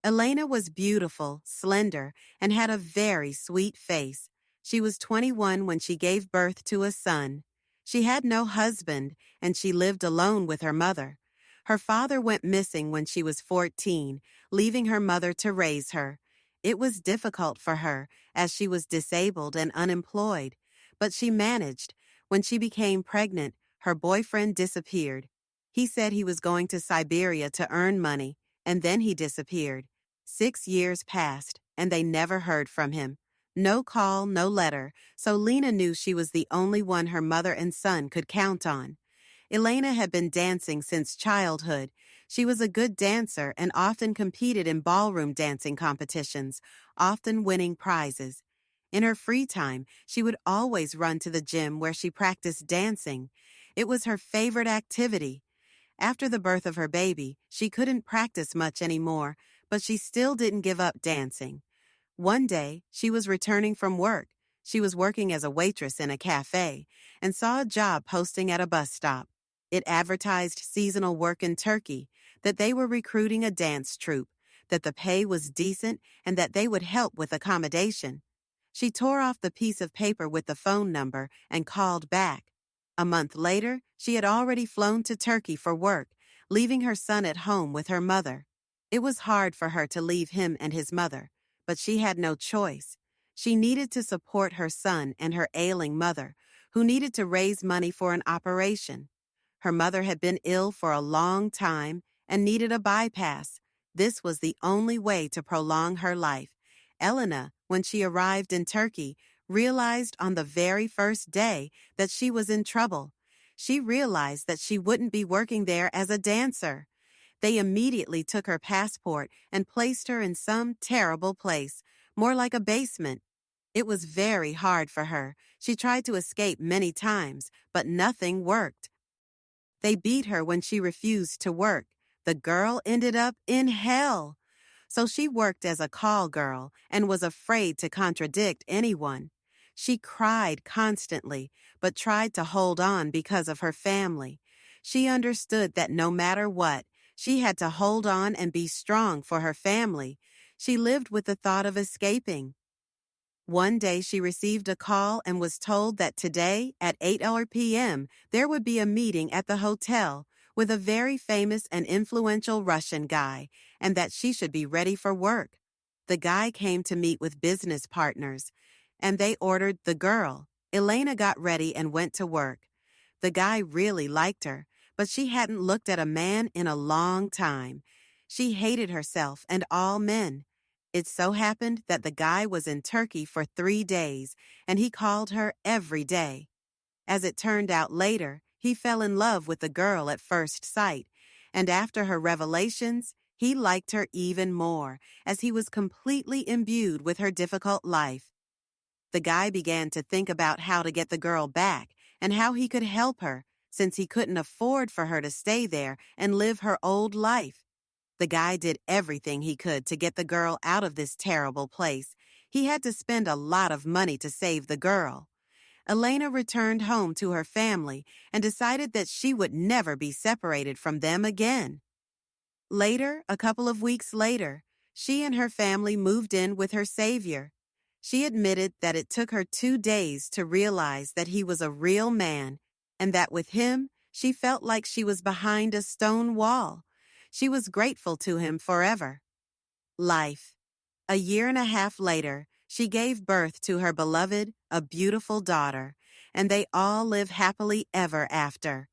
Elena was beautiful, slender, and had a very sweet face. She was 21 when she gave birth to a son. She had no husband, and she lived alone with her mother. Her father went missing when she was 14, leaving her mother to raise her. It was difficult for her, as she was disabled and unemployed, but she managed. When she became pregnant, her boyfriend disappeared. He said he was going to Siberia to earn money, and then he disappeared. 6 years passed, and they never heard from him. No call, no letter, so Lena knew she was the only one her mother and son could count on. Elena had been dancing since childhood. She was a good dancer and often competed in ballroom dancing competitions, often winning prizes. In her free time, she would always run to the gym where she practiced dancing. It was her favorite activity. After the birth of her baby, she couldn't practice much anymore, but she still didn't give up dancing. One day, she was returning from work. She was working as a waitress in a cafe and saw a job posting at a bus stop. It advertised seasonal work in Turkey, that they were recruiting a dance troupe, that the pay was decent, and that they would help with accommodation. She tore off the piece of paper with the phone number and called back. A month later, she had already flown to Turkey for work, leaving her son at home with her mother. It was hard for her to leave him and his mother, but she had no choice. She needed to support her son and her ailing mother, who needed to raise money for an operation. Her mother had been ill for a long time and needed a bypass. This was the only way to prolong her life. Elena, when she arrived in Turkey, realized on the very first day that she was in trouble. She realized that she wouldn't be working there as a dancer. They immediately took her passport and placed her in some terrible place, more like a basement. It was very hard for her. She tried to escape many times, but nothing worked. They beat her when she refused to work. The girl ended up in hell. So she worked as a call girl and was afraid to contradict anyone. She cried constantly, but tried to hold on because of her family. She understood that no matter what, she had to hold on and be strong for her family. She lived with the thought of escaping. One day she received a call and was told that today, at 8 p.m., there would be a meeting at the hotel with a very famous and influential Russian guy, and that she should be ready for work. The guy came to meet with business partners, and they ordered the girl. Elena got ready and went to work. The guy really liked her, but she hadn't looked at a man in a long time. She hated herself and all men. It so happened that the guy was in Turkey for 3 days, and he called her every day. As it turned out later, he fell in love with the girl at first sight, and after her revelations, he liked her even more, as he was completely imbued with her difficult life. The guy began to think about how to get the girl back and how he could help her, since he couldn't afford for her to stay there and live her old life. The guy did everything he could to get the girl out of this terrible place. He had to spend a lot of money to save the girl. Elena returned home to her family and decided that she would never be separated from them again. Later, a couple of weeks later, she and her family moved in with her savior. She admitted that it took her 2 days to realize that he was a real man, and that with him, she felt like she was behind a stone wall. She was grateful to him forever. Life. A year and a half later, she gave birth to her beloved, a beautiful daughter, and they all live happily ever after.